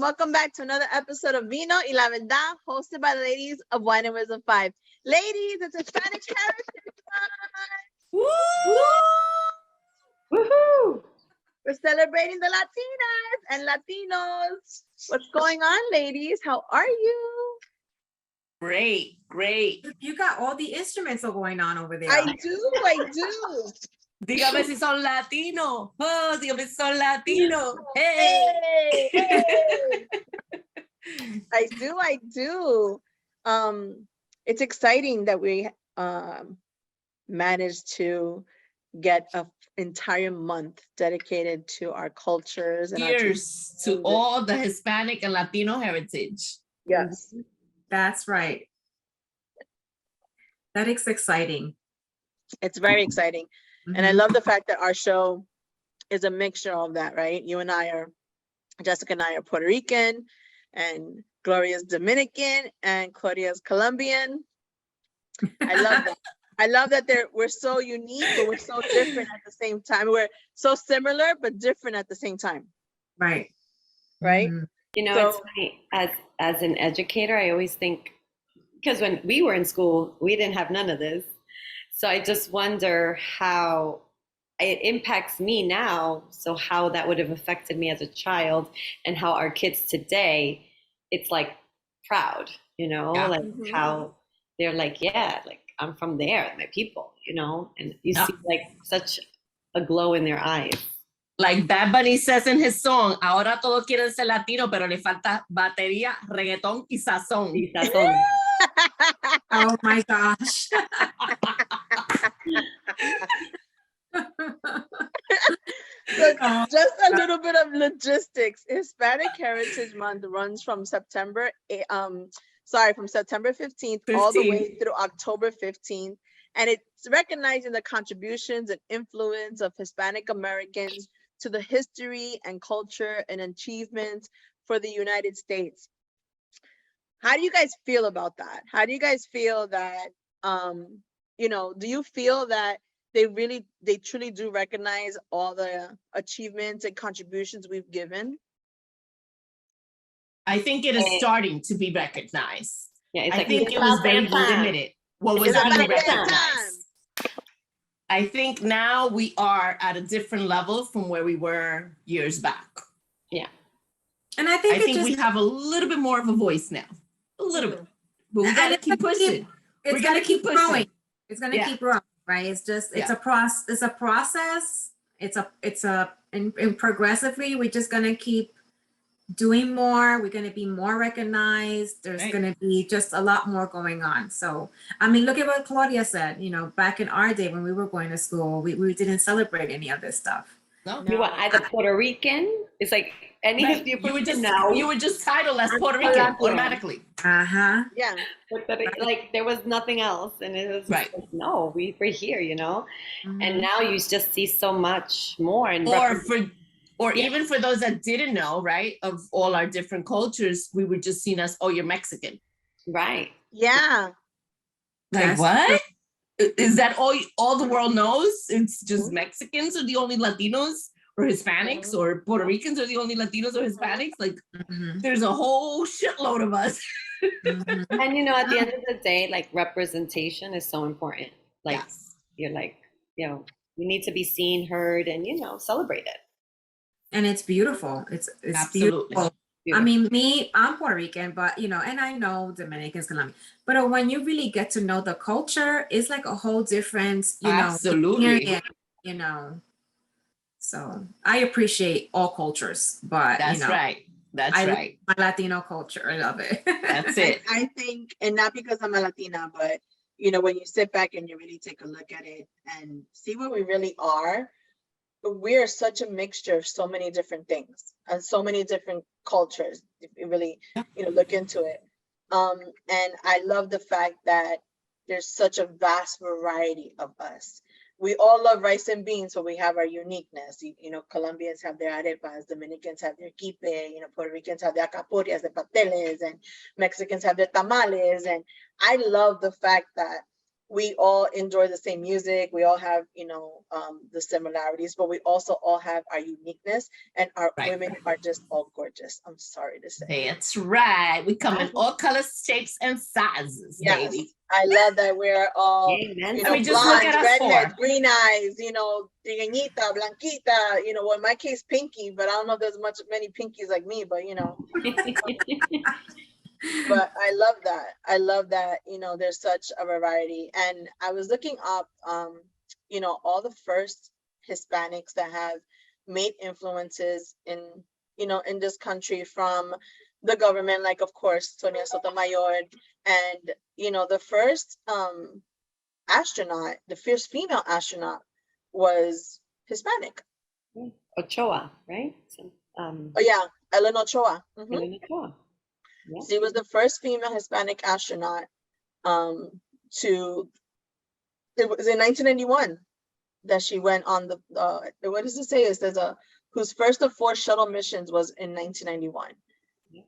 and welcome back to another episode of Vino y la Verdad, hosted by the ladies of Wine and Wisdom 5. Ladies, it's Hispanic Heritage Month! Woo! Woohoo! We're celebrating the Latinas and Latinos. What's going on, ladies? How are you? Great. You got all the instruments going on over there. I do. Dígame si son latino. Oh, dígame si son latino. Hey. I do. It's exciting that we managed to get an entire month dedicated to our cultures and Cheers to all the Hispanic and Latino heritage. Yes. That's right. That is exciting. It's very exciting. And I love the fact that our show is a mixture of that, right? Jessica and I are Puerto Rican, and Gloria's Dominican, and Claudia's Colombian. I love that. I love that we're so unique, but we're so different at the same time. We're so similar, but different at the same time. Right. Right? You know, it's funny, as an educator, I always think, because when we were in school, we didn't have none of this. So I just wonder how it impacts me now. So how that would have affected me as a child, and how our kids today, it's like proud, you know, like how they're like, yeah, like I'm from there, my people, you know, and you see like such a glow in their eyes. Like Bad Bunny says in his song, ahora todos quieren ser latino, pero le falta batería, reggaetón y sazón. Y sazón. Oh my gosh. So just a little bit of logistics. Hispanic Heritage Month runs from September 15th all the way through October 15th. And it's recognizing the contributions and influence of Hispanic Americans to the history and culture and achievements for the United States. How do you guys feel about that? How do you guys feel that, do you feel that they truly do recognize all the achievements and contributions we've given? I think it is starting to be recognized. Yeah, it's I like think it was very limited. What was being recognized? I think now we are at a different level from where we were years back. Yeah. And I think we have a little bit more of a voice now. A little bit. But we gotta keep pushing. It's gonna keep growing. It's gonna keep growing, right? It's just it's a process. And progressively we're just gonna keep doing more. We're going to be more recognized. There's going to be just a lot more going on. So, I mean, look at what Claudia said, you know, back in our day when we were going to school, we didn't celebrate any of this stuff. No. You were either Puerto Rican. It's like any of you were just titled as Puerto Rican automatically. Yeah. But like there was nothing else, and it was like, no, we're here, you know. And now you just see so much more. And even for those that didn't know, right, of all our different cultures, we were just seen as, oh, you're Mexican. Right. Yeah. Like, what? Is that all the world knows? It's just Mexicans are the only Latinos or Hispanics, or Puerto Ricans are the only Latinos or Hispanics? Like, there's a whole shitload of us. And, you know, at the end of the day, like, representation is so important. Like, you're like, you know, you need to be seen, heard, and, you know, celebrated. And it's beautiful. It's Absolutely beautiful. I mean, I'm Puerto Rican, but you know, and I know Dominicans, Colombian. But when you really get to know the culture, it's like a whole different, experience, you know. So I appreciate all cultures, but that's right. I love my Latino culture. I love it. That's it. I think, and not because I'm a Latina, but you know, when you sit back and you really take a look at it and see what we really are. We're such a mixture of so many different things and so many different cultures, if you really, look into it. And I love the fact that there's such a vast variety of us. We all love rice and beans, so we have our uniqueness. You know, Colombians have their arepas, Dominicans have their quipe, Puerto Ricans have their acapurias, their pasteles, and Mexicans have their tamales. And I love the fact that we all enjoy the same music. We all have, you know, the similarities, but we also all have our uniqueness, and our women are just all gorgeous. I'm sorry to say. That's right. We come in all colors, shapes, and sizes, Yes, baby. I love that we're all, Amen. you I know, mean, just look at us redhead, four. green eyes, you know, trigueñita, blanquita, you know, well, in my case, pinky, but I don't know if there's many pinkies like me, but you know. But I love that. I love that, you know, there's such a variety. And I was looking up, you know, all the first Hispanics that have made influences in, you know, in this country from the government, like, of course, Sonia Sotomayor. And, you know, the first astronaut, the first female astronaut was Hispanic. Ochoa, right? So, Oh, yeah, Ellen Ochoa. Mhm. Ellen Ochoa. Yeah. She was the first female Hispanic astronaut it was in 1991 that she went on the what does it say? It says whose first of 4 shuttle missions was in 1991.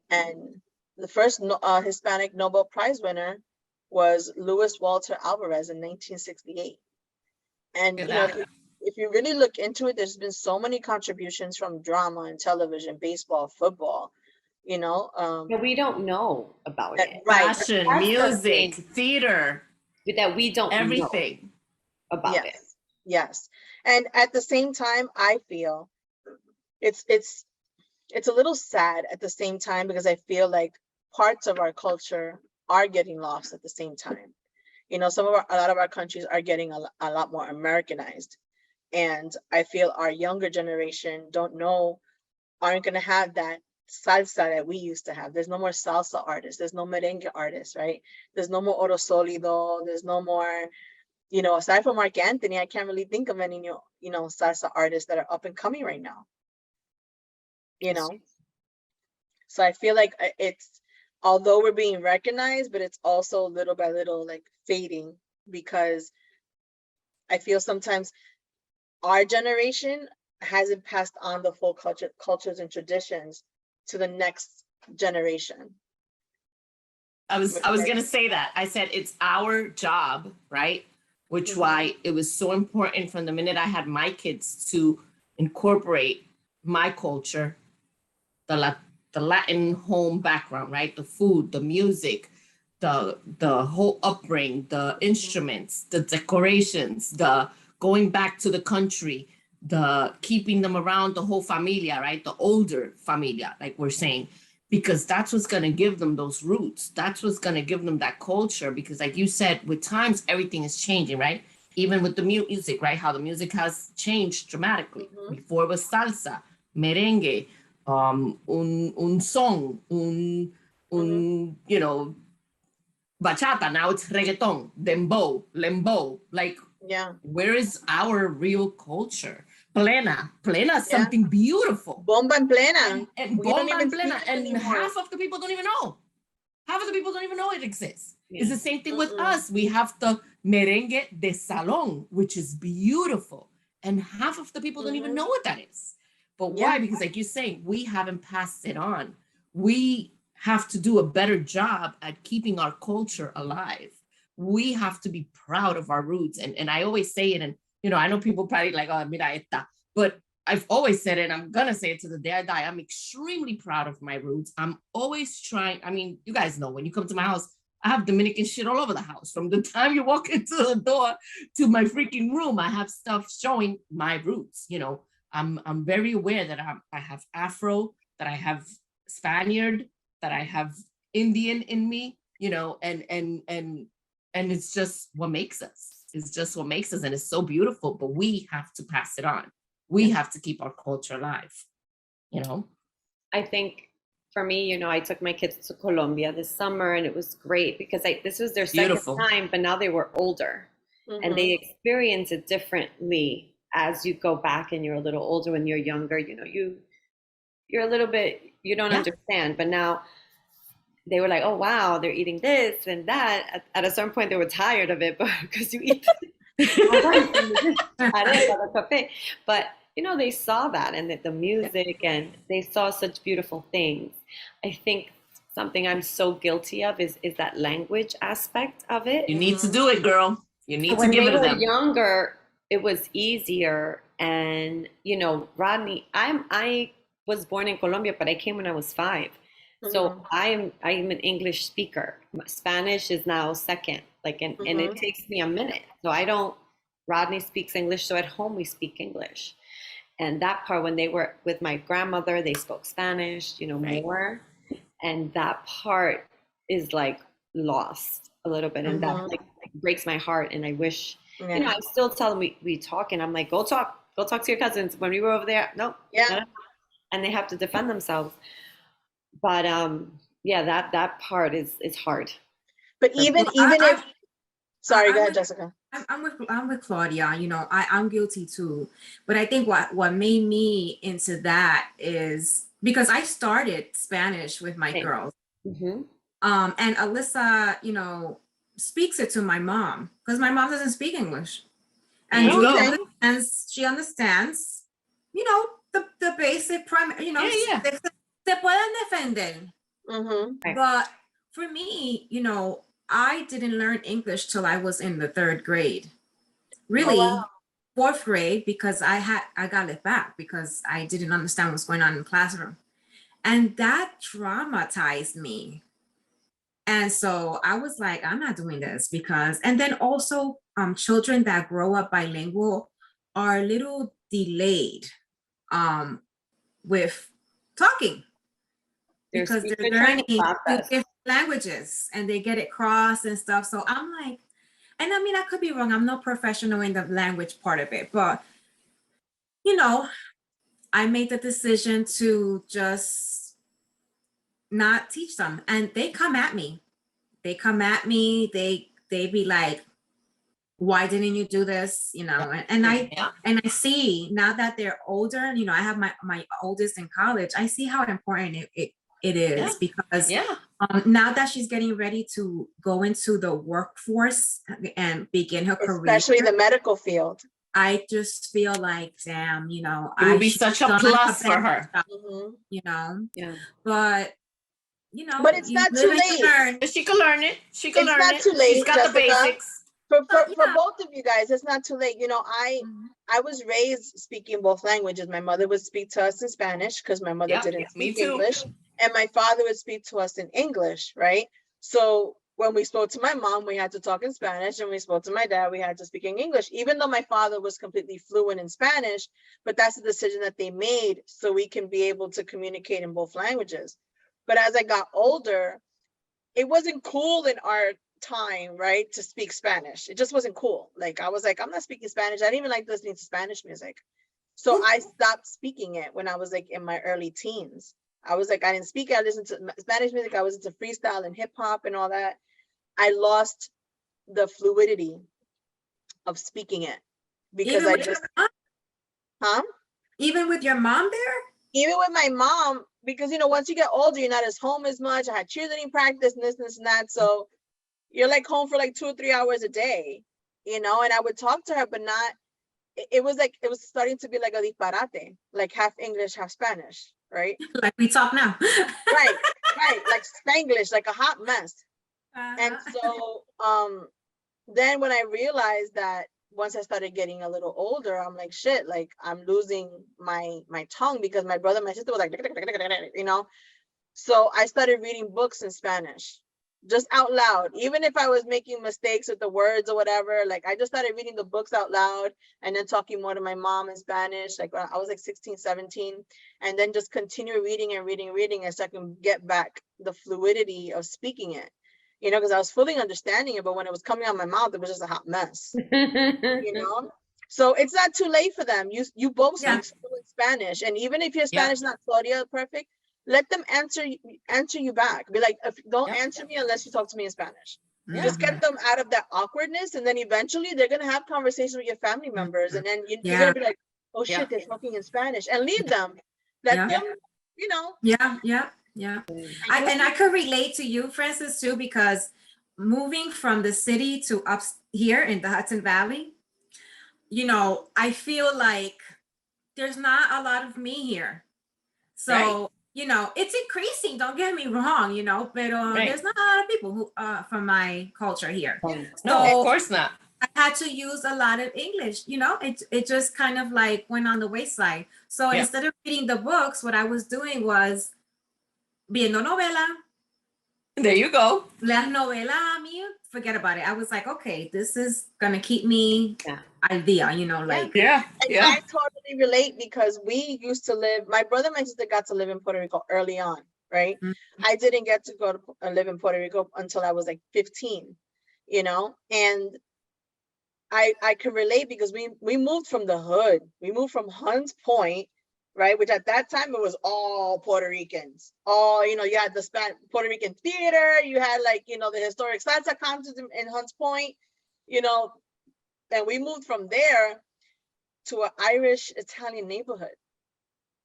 And the first Hispanic Nobel Prize winner was Luis Walter Alvarez in 1968. And you know, if you really look into it, there's been so many contributions from drama and television, baseball, football, you know. But we don't know about it. Right. Fashion, music, theater. That we don't everything know about it. Yes. And at the same time, I feel it's a little sad at the same time, because I feel like parts of our culture are getting lost at the same time. You know, a lot of our countries are getting a lot more Americanized. And I feel our younger generation aren't going to have that salsa that we used to have. There's no more salsa artists. There's no merengue artists, right? There's no more oro solido. There's no more, you know, aside from Mark Anthony, I can't really think of any new, you know, salsa artists that are up and coming right now. You know? So I feel like although we're being recognized, but it's also little by little like fading, because I feel sometimes our generation hasn't passed on the full cultures and traditions to the next generation. I was gonna say that. I said it's our job, right? Which why it was so important from the minute I had my kids to incorporate my culture, the Latin home background, right? The food, the music, the whole upbringing, the instruments, the decorations, the going back to the country, the keeping them around the whole familia, right? The older familia, like we're saying, because that's what's going to give them those roots. That's what's going to give them that culture. Because like you said, with times, everything is changing, right? Even with the music, right? How the music has changed dramatically. Before it was salsa, merengue, un son, you know, bachata. Now it's reggaeton, dembow, lembo. Like, yeah, where is our real culture? Plena is something beautiful. Bomba en plena. And bomba en plena. And half of the people don't even know. Half of the people don't even know it exists. It's the same thing with us. We have the merengue de salon, which is beautiful. And half of the people don't even know what that is. But why? Because like you're saying, we haven't passed it on. We have to do a better job at keeping our culture alive. We have to be proud of our roots. And I always say it, and you know, I know people probably like, oh, mira esta, but I've always said it, and I'm gonna say it to the day I die. I'm extremely proud of my roots. I'm always trying. I mean, you guys know, when you come to my house, I have Dominican shit all over the house. From the time you walk into the door to my freaking room, I have stuff showing my roots. You know, I'm very aware that I have Afro, that I have Spaniard, that I have Indian in me. You know, and it's just what makes us. It's just what makes us, and it's so beautiful. But we have to pass it on. We have to keep our culture alive. You know. I think for me, you know, I took my kids to Colombia this summer, and it was great because this was their second time, but now they were older, and they experience it differently as you go back and you're a little older. When you're younger, you know, you're a little bit, you don't understand, but now they were like, oh, wow, they're eating this and that. At a certain point, they were tired of it, but because you eat but you know, they saw that, and the music, and they saw such beautiful things. I think something I'm so guilty of is that language aspect of it. You need to do it, girl. You need to When give they it to were them. younger, it was easier. And Rodney, I was born in Colombia, but I came when I was 5. So I'm an English speaker. Spanish is now second, and it takes me a minute. So I don't. Rodney speaks English, so at home we speak English. And that part, when they were with my grandmother, they spoke Spanish, more. And that part is lost a little bit, and that breaks my heart. And I wish, I still tell them we talk, and I'm like, go talk to your cousins. When we were over there, no, and they have to defend themselves. But that part is hard. But even if, sorry, go ahead, Jessica. I'm with Claudia. I'm guilty too. But I think what made me into that is because I started Spanish with my girls. And Alyssa, speaks it to my mom because my mom doesn't speak English, and she understands, the basic se pueden defender. But for me, I didn't learn English till I was in the 3rd grade. Really, 4th grade, because I got left back because I didn't understand what's going on in the classroom. And that traumatized me. And so I was like, I'm not doing this and then also children that grow up bilingual are a little delayed with talking. Because they're learning 2 different languages and they get it crossed and stuff. So I'm like, and I mean, I could be wrong. I'm no professional in the language part of it, but I made the decision to just not teach them. And they come at me. They be like, why didn't you do this? And I see now that they're older, I have my oldest in college. I see how important it is because now that she's getting ready to go into the workforce and begin her career, especially the medical field, I just feel like, damn, it will be such a plus for her. But but it's not too late. But she can learn it. She can learn it. It's not too late. She's got Jessica. the basics. For both of you guys, it's not too late. I was raised speaking both languages. My mother would speak to us in Spanish because my mother didn't speak English, and my father would speak to us in English, right? So when we spoke to my mom, we had to talk in Spanish, and we spoke to my dad, we had to speak in English, even though my father was completely fluent in Spanish. But that's the decision that they made so we can be able to communicate in both languages. But as I got older, it wasn't cool in our time, right, to speak Spanish. It just wasn't cool. I was like, I'm not speaking Spanish. I didn't even like listening to Spanish music. So I stopped speaking it when I was in my early teens. I was like, I didn't speak it. I listened to Spanish music. I was into freestyle and hip hop and all that. I lost the fluidity of speaking it because even with your mom there? Even with my mom, because once you get older, you're not as home as much. I had cheerleading practice and this and that. So you're home for 2 or 3 hours a day, and I would talk to her, but not, it was starting to be like a disparate, half English, half Spanish, right? Like we talk now. right, like Spanglish, like a hot mess. And so then when I realized that once I started getting a little older, I'm like, shit, I'm losing my tongue because my brother, my sister was like, so I started reading books in Spanish. Just out loud, even if I was making mistakes with the words or whatever, I just started reading the books out loud and then talking more to my mom in Spanish, when I was 16, 17, and then just continue reading and so I can get back the fluidity of speaking it, because I was fully understanding it, but when it was coming out of my mouth, it was just a hot mess, So it's not too late for them. You both speak fluent Spanish, and even if your Spanish is not Claudia perfect, let them answer you back. Be like, don't answer me unless you talk to me in Spanish. Just get them out of that awkwardness, and then eventually they're gonna have conversations with your family members, and then you're gonna be like, oh shit, they're talking in Spanish, and leave them. Let them, I could relate to you, Francis, too, because moving from the city to up here in the Hudson Valley, I feel like there's not a lot of me here. So it's increasing, don't get me wrong, but there's not a lot of people who from my culture here. No, of course not. I had to use a lot of English, it just kind of like went on the wayside. So instead of reading the books, what I was doing was viendo novela. There you go. La novela, forget about it. I was like, okay, this is gonna keep me idea, like. Yeah. And I totally relate because we used to live, my brother and my sister got to live in Puerto Rico early on, right? Mm-hmm. I didn't get to go to live in Puerto Rico until I was like 15, and I can relate because we moved from the hood. We moved from Hunts Point, right? Which at that time it was all Puerto Ricans. All, you had the Puerto Rican theater, you had like, the historic salsa concerts in Hunts Point, and we moved from there to an Irish Italian neighborhood.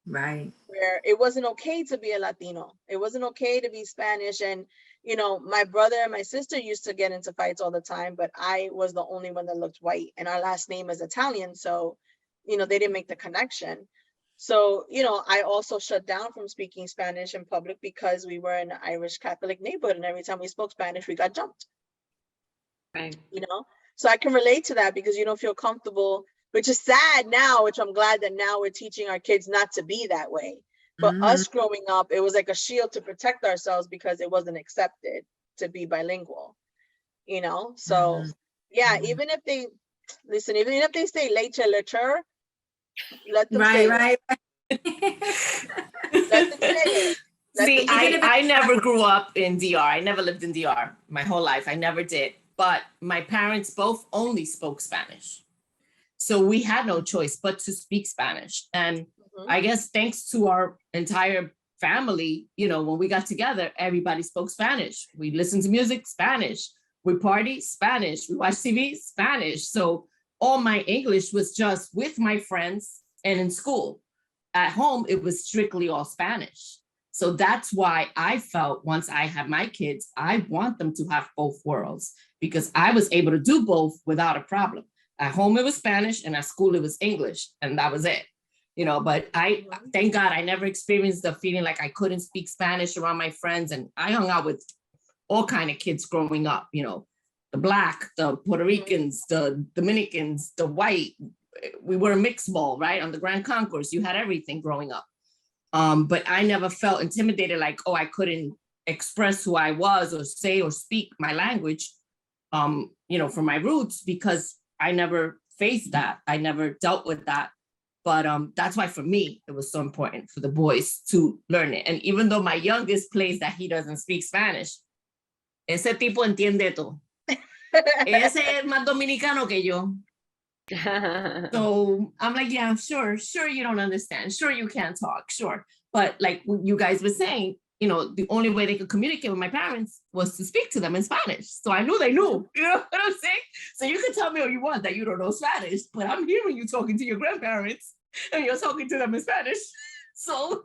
Right. Where it wasn't okay to be a Latino. It wasn't okay to be Spanish. And, my brother and my sister used to get into fights all the time, but I was the only one that looked white and our last name is Italian. So, they didn't make the connection. So, I also shut down from speaking Spanish in public because we were in an Irish Catholic neighborhood. And every time we spoke Spanish, we got jumped. Right. So I can relate to that because you don't feel comfortable, which is sad now, which I'm glad that now we're teaching our kids not to be that way. But us growing up, it was like a shield to protect ourselves because it wasn't accepted to be bilingual, So even if they even if they say leche lecher, let them say right. Let them say it. See, I never grew up in DR. I never lived in DR my whole life. I never did. But my parents both only spoke Spanish. So we had no choice but to speak Spanish. And I guess thanks to our entire family, when we got together, everybody spoke Spanish. We listened to music, Spanish. We party, Spanish. We watch TV, Spanish. So all my English was just with my friends and in school. At home, it was strictly all Spanish. So that's why I felt once I had my kids, I want them to have both worlds because I was able to do both without a problem. At home, it was Spanish, and at school, it was English, and that was it. But thank God, I never experienced the feeling like I couldn't speak Spanish around my friends. And I hung out with all kind of kids growing up, the Black, the Puerto Ricans, the Dominicans, the white. We were a mixed ball, right? On the Grand Concourse, you had everything growing up. But I never felt intimidated, like, I couldn't express who I was or say or speak my language, from my roots, because I never faced that. I never dealt with that. But that's why for me, it was so important for the boys to learn it. And even though my youngest plays that he doesn't speak Spanish, ese tipo entiende todo. Ese es más dominicano que yo. So I'm like, yeah, sure you don't understand. Sure you can't talk, sure. But like you guys were saying, the only way they could communicate with my parents was to speak to them in Spanish. So I knew they knew, you know what I'm saying? So you can tell me all you want that you don't know Spanish, but I'm hearing you talking to your grandparents and you're talking to them in Spanish. So,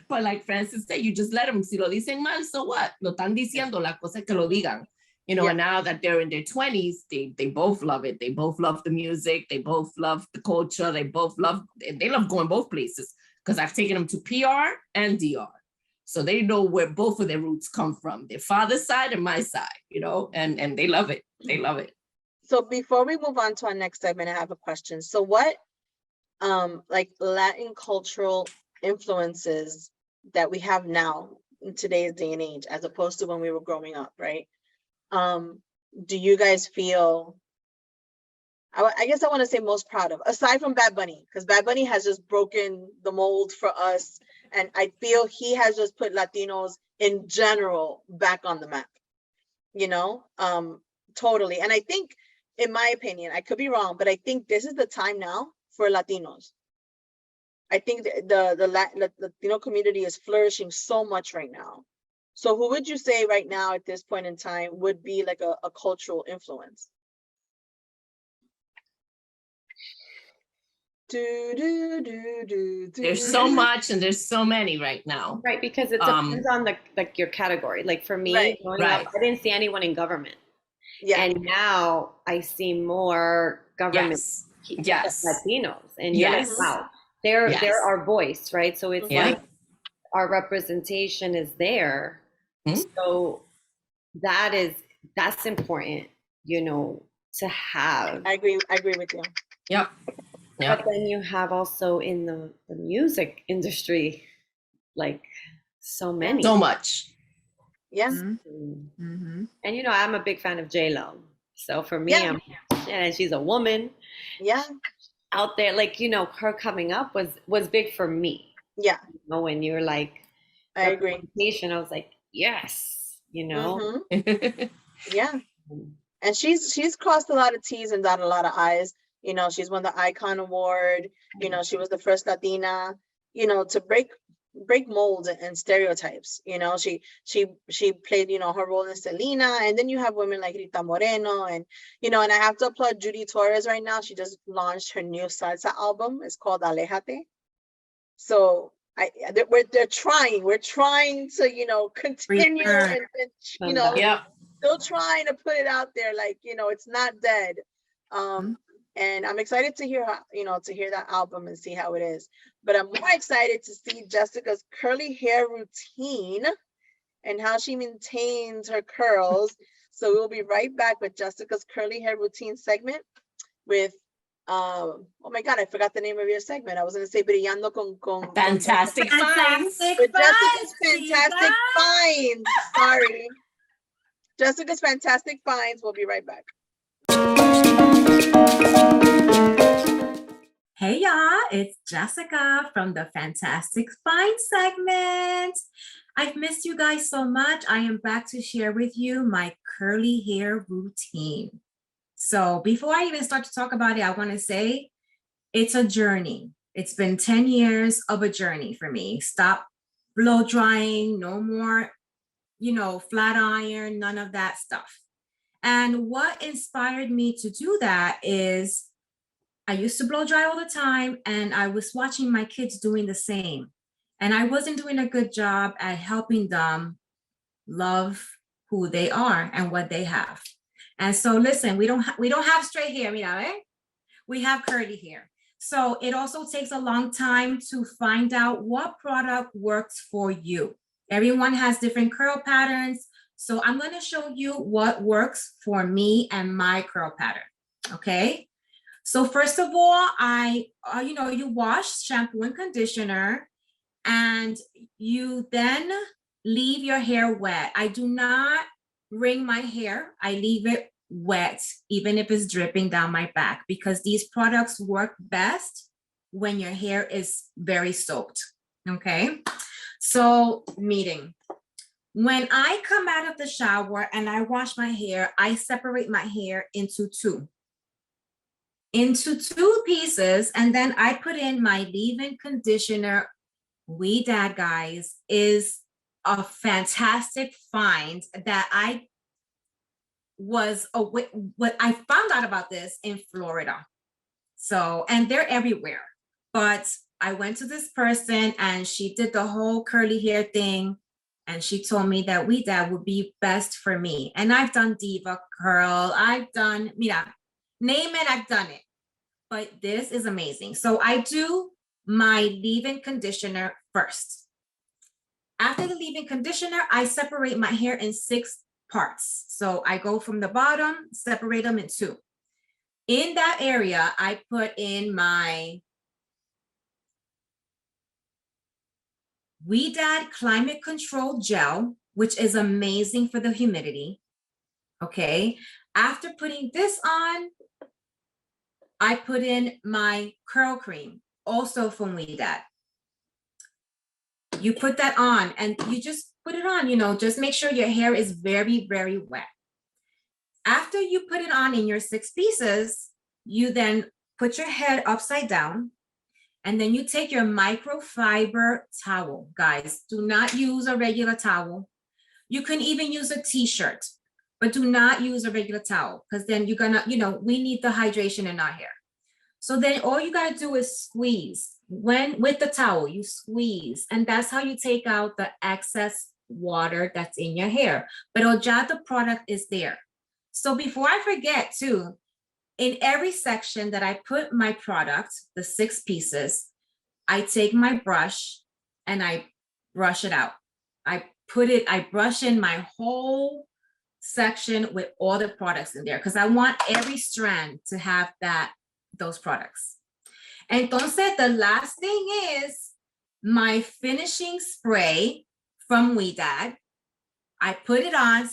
but like Francis said, you just let them, si lo dicen mal, so what? Lo están diciendo, la cosa es que lo digan. And now that they're in their 20s, they both love it. They both love the music. They both love the culture. They love going both places because I've taken them to PR and DR. So they know where both of their roots come from, their father's side and my side, and they love it. They love it. So before we move on to our next segment, I have a question. So what, like Latin cultural influences that we have now in today's day and age, as opposed to when we were growing up, right? Do you guys feel, I guess I want to say most proud of, aside from Bad Bunny, because Bad Bunny has just broken the mold for us. And I feel he has just put Latinos in general back on the map, totally. And I think, in my opinion, I could be wrong, but I think this is the time now for Latinos. I think the Latino community is flourishing so much right now. So who would you say right now at this point in time would be like a cultural influence? There's so much and there's so many right now. Right, because it depends on your category. Like for me, growing up, I didn't see anyone in government. Yeah. And now I see more government Latinos. And you're like, wow, they're our voice, right? So it's like our representation is there. So that's important, to have. I agree with you. Yep. Yep. But then you have also in the music industry, like so many. So much. Yeah. Mm-hmm. And you know, I'm a big fan of J-Lo. So for me, Yeah. and she's a woman Yeah. out there, like, you know, her coming up was big for me. Yeah. You know, when you're like, I agree. representation, I was like, yes, you know. Yeah. And she's crossed a lot of T's and dotted a lot of I's. You know, she's won the Icon Award. You know, she was the first Latina, you know, to break molds and stereotypes. You know, she played, you know, her role in Selena. And then you have women like Rita Moreno, and, you know, and I have to applaud Judy Torres right now. She just launched her new salsa album. It's called Alejate. So they're trying. We're trying to, you know, continue and you know, Yep. still trying to put it out there, like, you know, it's not dead. And I'm excited to hear how, you know, to hear that album and see how it is. But I'm more excited to see Jessica's curly hair routine and how she maintains her curls. So we'll be right back with Jessica's curly hair routine segment with oh my God, I forgot the name of your segment. I was gonna say Brillando con Fantastic finds. with Jessica's fantastic finds. Sorry. Jessica's fantastic finds. We'll be right back. Hey y'all, it's Jessica from the Fantastic Find segment. I've missed you guys so much. I am back to share with you my curly hair routine. So before I even start to talk about it, I want to say it's a journey. It's been 10 years of a journey for me. Stop blow drying, no more, you know, flat iron, none of that stuff. And what inspired me to do that is I used to blow dry all the time, and I was watching my kids doing the same. And I wasn't doing a good job at helping them love who they are and what they have. And so listen, we don't have straight hair, mira, eh? We have curly hair. So it also takes a long time to find out what product works for you. Everyone has different curl patterns. So I'm going to show you what works for me and my curl pattern. Okay. So first of all, you know, you wash, shampoo and conditioner, and you then leave your hair wet. I do not wring my hair. I leave it wet, even if it's dripping down my back, because these products work best when your hair is very soaked. Okay. So meeting. When I come out of the shower and I wash my hair, I separate my hair into two pieces, and then I put in my leave-in conditioner. Ouidad, guys, is a fantastic find that I found out about this in Florida. So, and they're everywhere, but I went to this person and she did the whole curly hair thing. And she told me that Ouidad would be best for me. And I've done Diva Curl. I've done, mira, name it, I've done it. But this is amazing. So I do my leave-in conditioner first. After the leave-in conditioner, I separate my hair in 6 parts. So I go from the bottom, separate them in 2. In that area, I put in my Ouidad Climate Control Gel, which is amazing for the humidity. Okay. After putting this on, I put in my curl cream, also from Ouidad. You put that on and you just put it on, you know, just make sure your hair is very, very wet. After you put it on in your 6 pieces, you then put your head upside down, and then you take your microfiber towel. Guys, do not use a regular towel. You can even use a t-shirt, but do not use a regular towel, because then you're gonna, you know, we need the hydration in our hair. So then all you gotta do is squeeze. With the towel, you squeeze, and that's how you take out the excess water that's in your hair. But ya the product is there. So before I forget too, in every section that I put my product, the 6 pieces, I take my brush and I brush it out. I brush in my whole section with all the products in there because I want every strand to have those products. Entonces, the last thing is my finishing spray from Ouidad. I put it on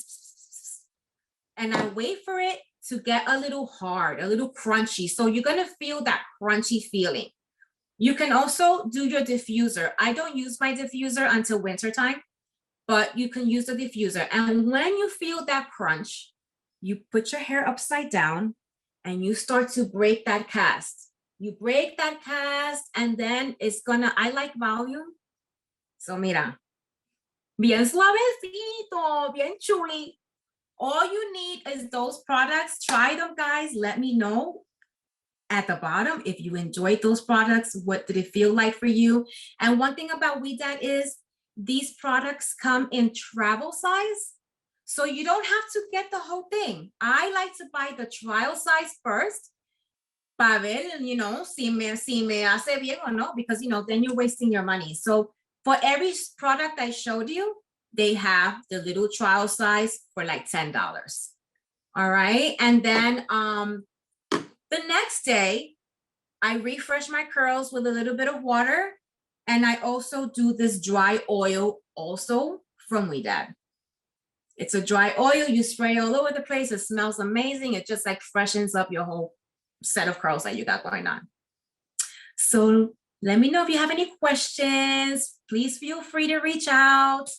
and I wait for it to get a little hard, a little crunchy. So you're gonna feel that crunchy feeling. You can also do your diffuser. I don't use my diffuser until wintertime, but you can use the diffuser. And when you feel that crunch, you put your hair upside down and you start to break that cast. You break that cast and then it's gonna, I like volume. So mira, bien suavecito, bien chuli. All you need is those products. Try them, guys. Let me know at the bottom if you enjoyed those products. What did it feel like for you? And one thing about Ouidad is these products come in travel size. So you don't have to get the whole thing. I like to buy the trial size first. Para ver, you know, si me hace bien or no, because, you know, then you're wasting your money. So for every product I showed you, they have the little trial size for like $10. All right. And then the next day, I refresh my curls with a little bit of water. And I also do this dry oil also from Ouidad. It's a dry oil. You spray all over the place. It smells amazing. It just like freshens up your whole set of curls that you got going on. So let me know if you have any questions. Please feel free to reach out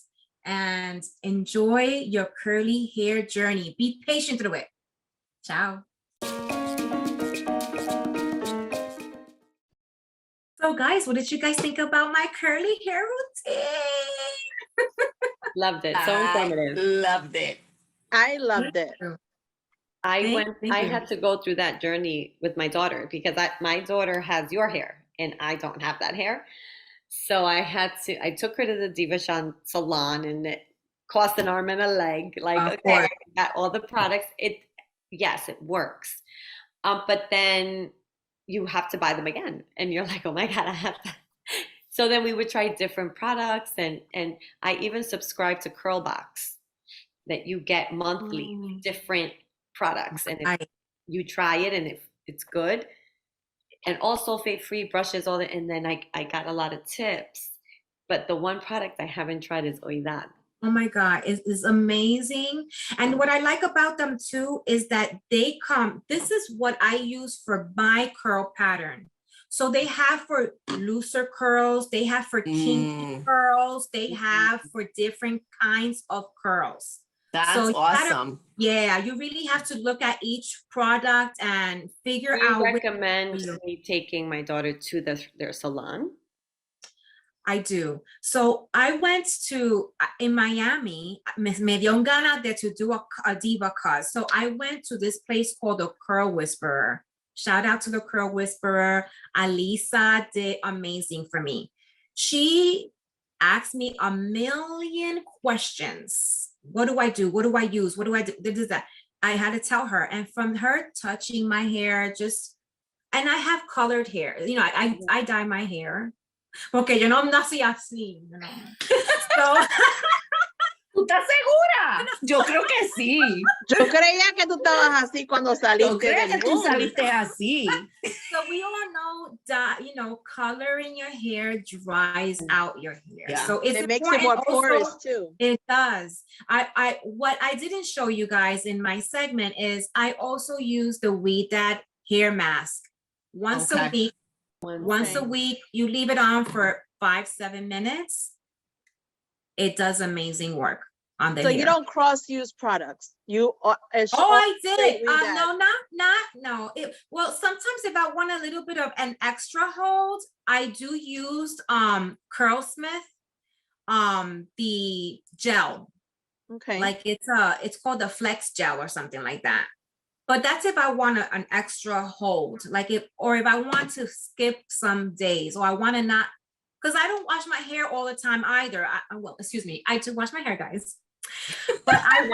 and enjoy your curly hair journey. Be patient through it. Ciao. So guys, what did you guys think about my curly hair routine? Loved it. So informative. Loved it. I loved it. I had to go through that journey with my daughter because my daughter has your hair and I don't have that hair. So I took her to the Diva salon and it cost an arm and a leg. Like, okay, I got all the products. Yes, it works. But then you have to buy them again. And you're like, oh my God, I have to. So then we would try different products and I even subscribed to Curlbox that you get monthly different products. And if you try it and if it's good, and all sulfate-free brushes, all that. And then I got a lot of tips. But the one product I haven't tried is Ouidad. Oh my God, it's amazing. And what I like about them too is that this is what I use for my curl pattern. So they have for looser curls, they have for kinky curls, they have for different kinds of curls. That's awesome. You really have to look at each product and figure out. Do you recommend me taking my daughter to their salon? I do. So I went in Miami, me dio ganas to do a diva cut. So I went to this place called the Curl Whisperer. Shout out to the Curl Whisperer. Alisa did amazing for me. She asked me a million questions. What do I do? What do I use? What do I do? This is that. I had to tell her. And from her touching my hair, and I have colored hair. You know, I dye my hair. Porque yo no nací así. You know? So, ¿Tú estás segura? Yo creo que sí. Yo creía que tú estabas así cuando saliste. Yo creía que tú saliste así. So we all know that, you know, coloring your hair dries out your hair. Yeah. So it makes it more porous too. It does. What I didn't show you guys in my segment is I also use the Ouidad hair mask once a week. Once a week, you leave it on for 5-7 minutes. It does amazing work on the hair. So you don't cross-use products. I did. No. Well, sometimes if I want a little bit of an extra hold, I do use Curlsmith, the gel. Okay. Like it's called the Flex Gel or something like that. But that's if I want an extra hold, if I want to skip some days, or I want to not, because I don't wash my hair all the time either. I do wash my hair, guys. But I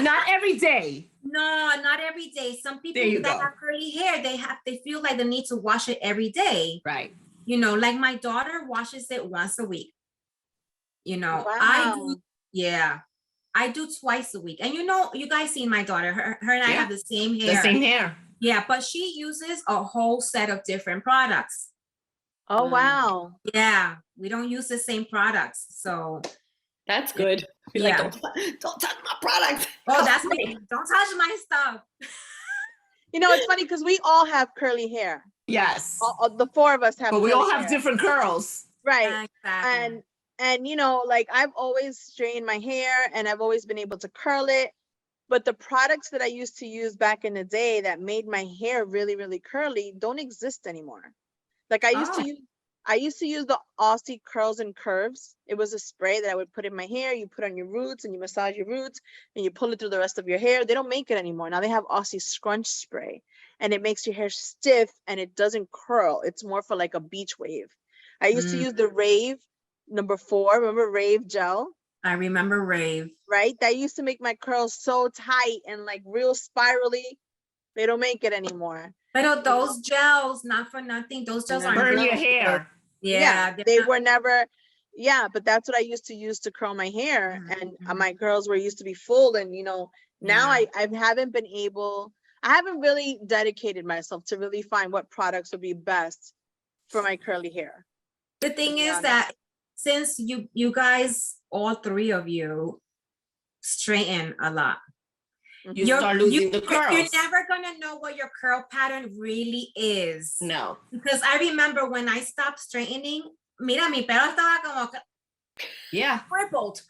not every day. No, not every day. Some people that have curly hair, they feel like they need to wash it every day. Right. You know, like my daughter washes it once a week. You know, wow. I do. Yeah. I do twice a week. And you know, you guys seen my daughter, her and I Yeah. have the same hair. The same hair. Yeah, but she uses a whole set of different products. Oh, wow. Yeah, we don't use the same products. So That's good. Be like, don't touch my products. oh, that's me. Don't touch my stuff. You know, it's funny because we all have curly hair. Yes. The four of us have. But we all have hair. different curls. Right. Exactly. And you know, like I've always straightened my hair and I've always been able to curl it. But the products that I used to use back in the day that made my hair really, really curly don't exist anymore. Like I used to use the Aussie Curls and Curves. It was a spray that I would put in my hair. You put on your roots and you massage your roots and you pull it through the rest of your hair. They don't make it anymore. Now they have Aussie Scrunch Spray and it makes your hair stiff and it doesn't curl. It's more for like a beach wave. I used to use the Rave #4. Remember Rave gel? I remember Rave. Right? That used to make my curls so tight and like real spirally. They don't make it anymore. But those gels, not for nothing, those gels aren't Burn good. your hair. Yeah, they were never. Yeah, but that's what I used to use to curl my hair, and my curls were used to be full. And you know, now I haven't been able. I haven't really dedicated myself to really find what products would be best for my curly hair. The thing is that since you guys, all three of you, straighten a lot. You start losing the curls. You're never gonna know what your curl pattern really is. No. Because I remember when I stopped straightening, mira, mi pelo estaba como crippled.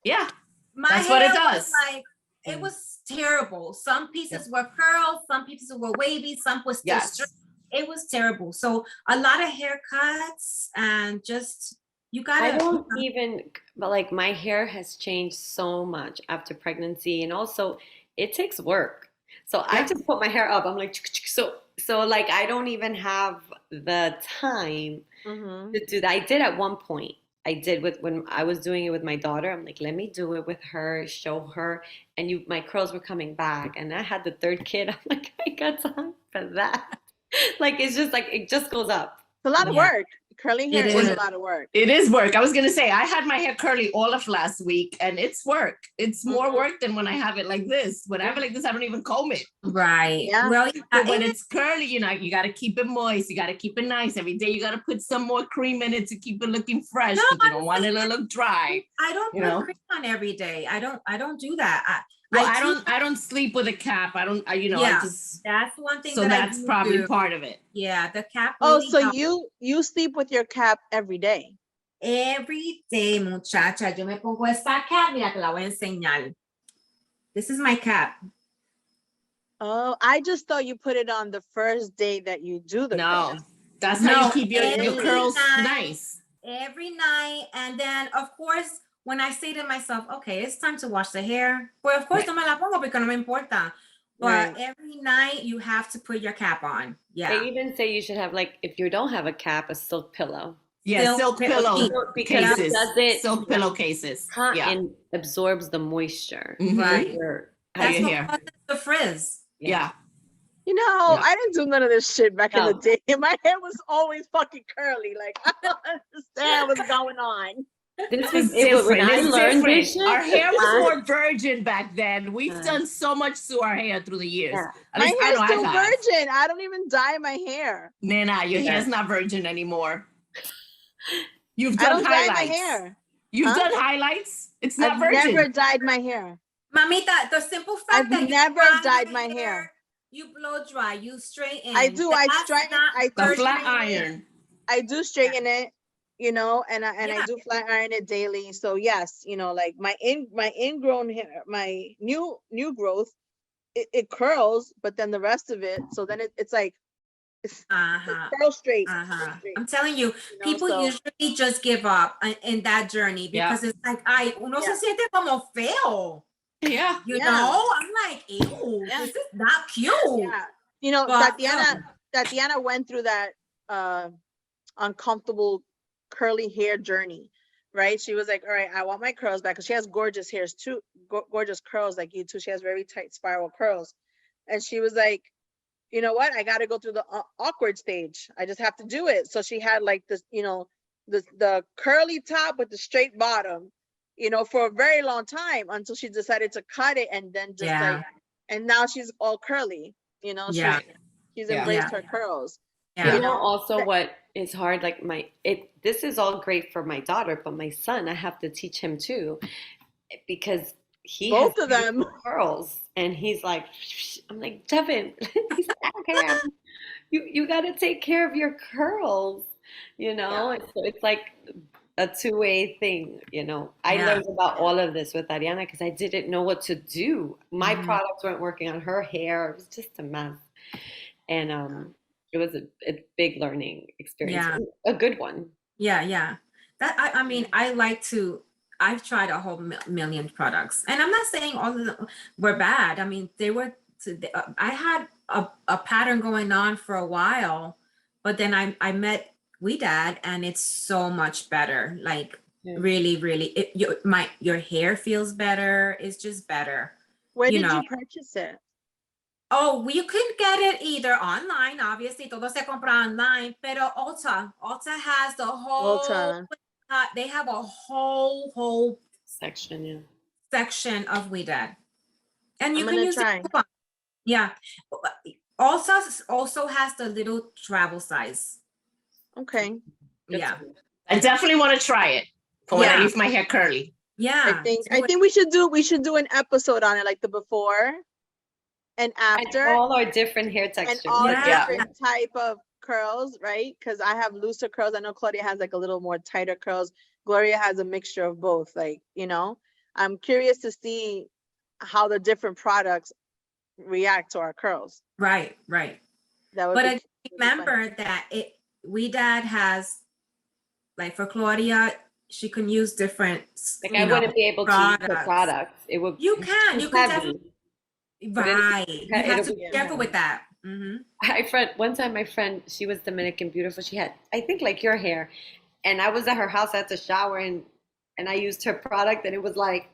Yeah. That's what it does. Like, it was terrible. Some pieces were curled, some pieces were wavy, some was still straight. It was terrible. So a lot of haircuts and just you gotta. I don't even, but like my hair has changed so much after pregnancy, and also it takes work. So I just put my hair up. I'm like, so like I don't even have the time to do that. I did at one point. I did when I was doing it with my daughter. I'm like, let me do it with her, show her, and my curls were coming back. And I had the third kid. I'm like, I got time for that. Like it's just like it just goes up. It's a lot of work. Curly hair is a lot of work. It is work. I was gonna say I had my hair curly all of last week, and it's work. It's more work than when I have it like this. When I have it like this, I don't even comb it. Right. Yeah. Well, but when it's curly, you know, you got to keep it moist. You got to keep it nice every day. You got to put some more cream in it to keep it looking fresh. No, But you don't want it to look dry. I don't put cream on every day. I don't do that. I don't sleep with a cap. I just. That's one thing. So that's probably part of it. Yeah, the cap. Oh, really so helps. you sleep with your cap every day? Every day, muchacha. Yo me pongo esta cap. Mira, te la voy a enseñar. This is my cap. Oh, I just thought you put it on the first day that you do the No, curls. that's how you keep your curls nice. Every night, and then of course, when I say to myself, okay, it's time to wash the hair, well, of course, no me la pongo porque no me importa. But every night you have to put your cap on. Yeah. They even say you should have, like, if you don't have a cap, a silk pillow. Yeah, silk pillow because cases. It silk pillowcases. And absorbs the moisture. Right. That's your hair. The frizz. Yeah. You know, I didn't do none of this shit back in the day. My hair was always fucking curly. Like, I don't understand what's going on. This is different. When I learned this shit, our hair was more virgin back then. We've done so much to our hair through the years. My hair's still virgin. I don't even dye my hair. Nana, your hair's not virgin anymore. You've done highlights. Dye my hair. You've done highlights. It's not virgin. I've never dyed my hair. Mamita, the simple fact that I've never dyed my hair. You blow dry, you straighten. I do. I straighten. The flat iron. I do straighten it. You know, and I do flat iron it daily. So yes, you know, like my ingrown hair, my new growth, it curls, but then the rest of it, so then it's like it's curl straight. I'm telling you, people usually just give up in that journey because it's like, uno se siente como feo. Yeah. You know, I'm like, ew, this is not cute. Yeah. You know, Tatiana went through that uncomfortable curly hair journey, right? She was like, all right, I want my curls back, because she has gorgeous hairs too, gorgeous curls like you too. She has very tight spiral curls, and she was like, you know what, I got to go through the awkward stage. I just have to do it. So she had like this, you know, the curly top with the straight bottom, you know, for a very long time until she decided to cut it and then just like, and now she's all curly, you know, she's embraced her curls. Yeah. You know, also what is hard, like this is all great for my daughter, but my son, I have to teach him too, because he both has of them curls, and he's like, I'm like, Devin, he's like, okay, you got to take care of your curls, you know. And so it's like a two-way thing, you know. I learned about all of this with Ariana because I didn't know what to do. My products weren't working on her hair. It was just a mess. And it was a big learning experience, a good one. Yeah. That I mean, I've tried a whole million products, and I'm not saying all of them were bad. I mean, I had a pattern going on for a while, but then I met Ouidad, and it's so much better. Like really, your hair feels better. It's just better. Where did you purchase it? Oh, you can get it either online, obviously, todo se compra online, pero Ulta has the whole, they have a whole section, section of Ouidad. And you can use it. Yeah. Also has the little travel size. Okay. Yeah. I definitely want to try it for when I leave my hair curly. Yeah. I think we should do an episode on it, like the before and after, and all our different hair textures, and all different type of curls, right? Because I have looser curls. I know Claudia has like a little more tighter curls. Gloria has a mixture of both. Like, you know, I'm curious to see how the different products react to our curls. Right. But remember that Ouidad has, like for Claudia, she can use different. Like I wouldn't be able to use the products. It would. You can definitely. Right. You have to be careful with that. One time my friend, she was Dominican, beautiful. She had, I think, like your hair, and I was at her house. I had to shower, and I used her product, and it was like,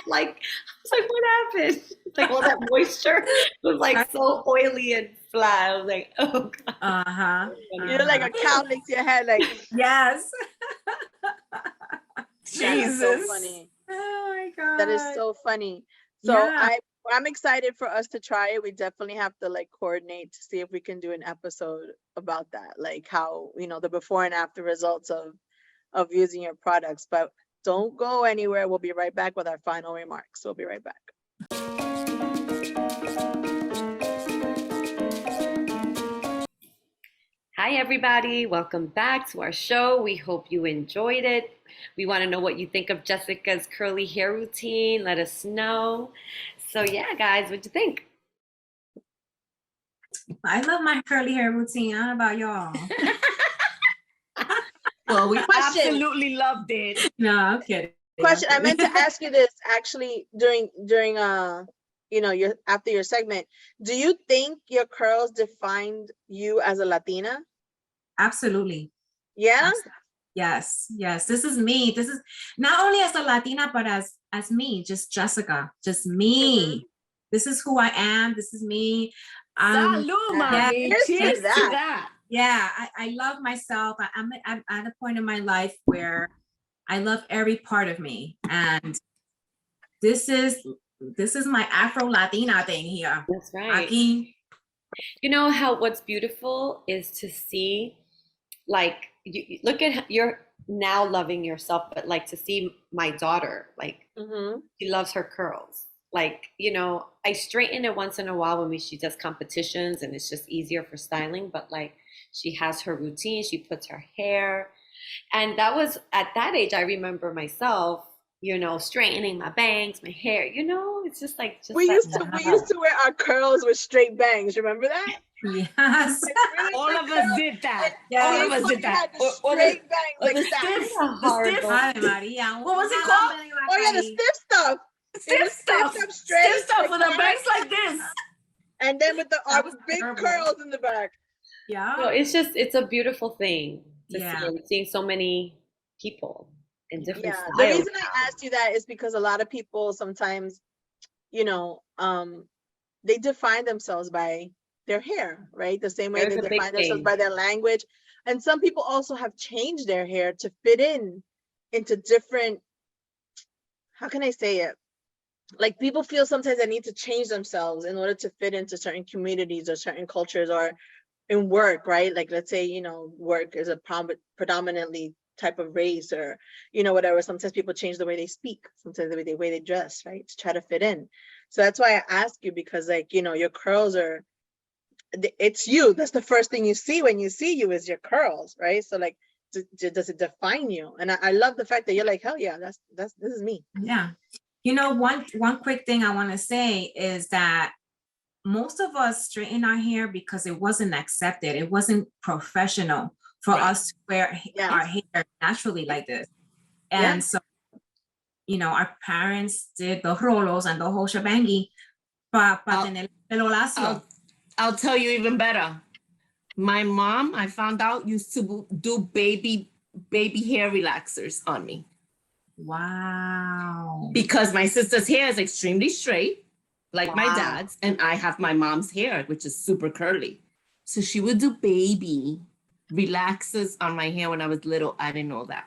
like I was like, what happened? Like all that moisture was like so oily and flat. I was like, oh god. You're like a cow licks your head, like yes. Jesus, so funny. Oh my god, that is so funny. So I'm excited for us to try it. We definitely have to like coordinate to see if we can do an episode about that, like how, you know, the before and after results of using your products. But don't go anywhere. We'll be right back with our final remarks. We'll be right back. Hi everybody, welcome back to our show. We hope you enjoyed it. We want to know what you think of Jessica's curly hair routine. Let us know. So yeah, guys, what'd you think? I love my curly hair routine. I don't know about y'all. Well, we absolutely loved it. No, I'm kidding. Question. I meant to ask you this actually during you know, after your segment. Do you think your curls defined you as a Latina? Absolutely. Yeah. Yes. This is me. This is not only as a Latina, but as me, just Jessica, just me. This is who I am. This is me. Salud, mommy. Cheers to that. Yeah, I love myself. I'm at a point in my life where I love every part of me, and this is my Afro Latina thing here. That's right. Aquí. You know how what's beautiful is to see, like, you look at you're now loving yourself, but like to see my daughter, like she loves her curls. Like, you know, I straighten it once in a while when she does competitions, and it's just easier for styling. But like, she has her routine. She puts her hair, and that was at that age. I remember myself, you know, straightening my bangs, my hair. You know, it's just like we used to wear our curls with straight bangs. Remember that? Yes. All of us did that. All of us did that. Straight bangs like the that. What was it called? Oh yeah, the stiff stuff. Stiff stuff with the bangs like this. And then with the big curls in the back. Yeah. So it's a beautiful thing to see, seeing so many people in different styles. The reason I asked you that is because a lot of people sometimes, you know, they define themselves by their hair, right? The same way they define themselves by their language. And some people also have changed their hair to fit in into different, how can I say it? Like people feel sometimes they need to change themselves in order to fit into certain communities or certain cultures or in work, right? Like let's say, you know, work is a predominantly type of race or, you know, whatever. Sometimes people change the way they speak, sometimes the way they dress, right? To try to fit in. So that's why I ask you, because like, you know, your curls are, it's you. That's the first thing you see when you see you is your curls, right? So like, does it define you? And I love the fact that you're like, hell yeah, this is me. Yeah. You know, one quick thing I want to say is that most of us straighten our hair because it wasn't accepted. It wasn't professional for us to wear our hair naturally like this. And so, you know, our parents did the rolos and the whole shebangy. I'll tell you even better. My mom, I found out, used to do baby hair relaxers on me. Wow. Because my sister's hair is extremely straight, like my dad's, and I have my mom's hair, which is super curly. So she would do baby relaxers on my hair when I was little. I didn't know that.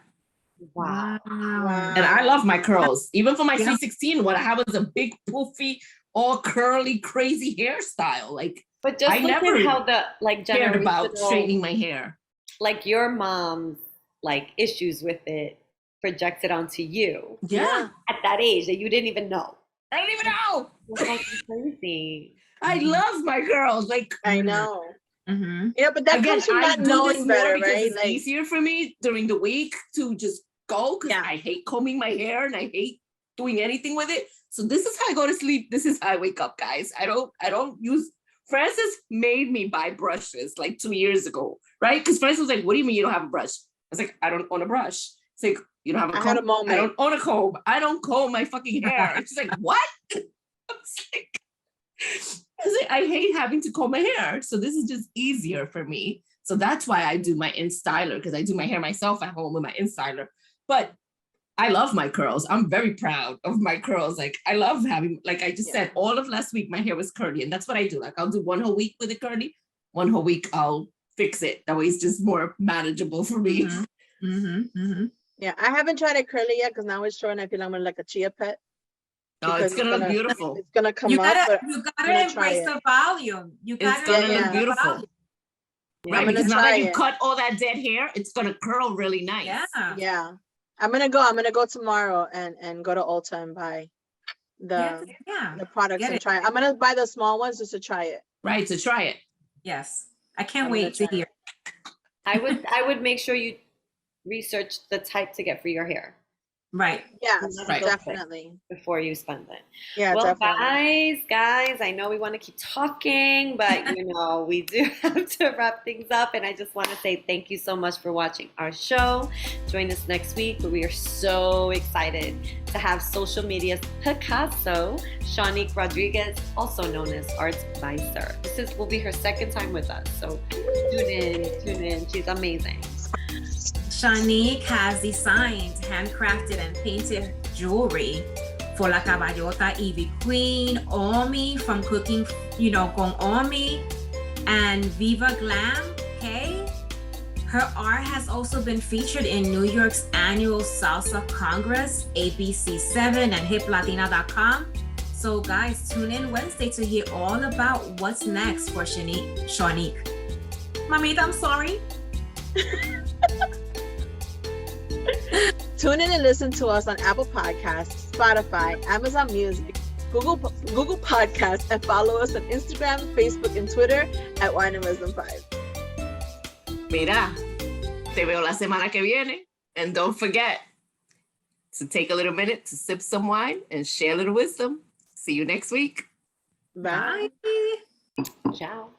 Wow. And I love my curls. Even for my 316, what I have was a big, poofy, all curly, crazy hairstyle. Like, but just I look never at how the like cared about straightening my hair. Like your mom's like issues with it projected onto you. Yeah. At that age that you didn't even know. I didn't even know. That's crazy. I love my girls. Like, I know. Mm-hmm. Yeah, but that comes from not knowing better, right? It's like, easier for me during the week to just go because I hate combing my hair and I hate doing anything with it. So this is how I go to sleep. This is how I wake up, guys. I don't use. Francis made me buy brushes like 2 years ago, right? Because Francis was like, "What do you mean you don't have a brush?" I was like, "I don't own a brush." It's like, "You don't have a comb?" I had a moment. I don't own a comb. I don't comb my fucking hair. And she's like, "What?" I was like, I hate having to comb my hair. So this is just easier for me. So that's why I do my InStyler, because I do my hair myself at home with my InStyler. But I love my curls. I'm very proud of my curls. Like I love having, like I just said, all of last week, my hair was curly. And that's what I do. Like I'll do one whole week with it curly. One whole week, I'll fix it. That way it's just more manageable for me. Mm-hmm. Mm-hmm. Mm-hmm. Yeah, I haven't tried it curly yet because now it's showing I feel I'm like a chia pet. Oh, it's gonna look beautiful. It's gonna come you gotta, up. You gotta embrace the volume. It's gonna look beautiful. Right, because now that you cut all that dead hair, it's gonna curl really nice. Yeah. I'm gonna go tomorrow and go to Ulta and buy the products and try it. I'm gonna buy the small ones just to try it. Right, to try it. Yes. I can't wait to hear. I would make sure you research the type to get for your hair. Right. Yes, definitely. Before you spend it. Yeah, well, definitely. guys, I know we want to keep talking, but you know, we do have to wrap things up. And I just want to say thank you so much for watching our show. Join us next week, where we are so excited to have social media's Picasso, Shanique Rodriguez, also known as Arts Vicer. This will be her second time with us. So tune in. She's amazing. Shanique has designed, handcrafted, and painted jewelry for La Caballota, Ivy Queen, Omi from Cooking, con Omi, and Viva Glam, okay? Her art has also been featured in New York's annual Salsa Congress, ABC7, and HipLatina.com. So guys, tune in Wednesday to hear all about what's next for Shanique. Mamita, I'm sorry. Tune in and listen to us on Apple Podcasts, Spotify, Amazon Music, Google Podcasts, and follow us on Instagram, Facebook, and Twitter at Wine and Wisdom 5. Mira, te veo la semana que viene. And don't forget to take a little minute to sip some wine and share a little wisdom. See you next week. Bye. Ciao.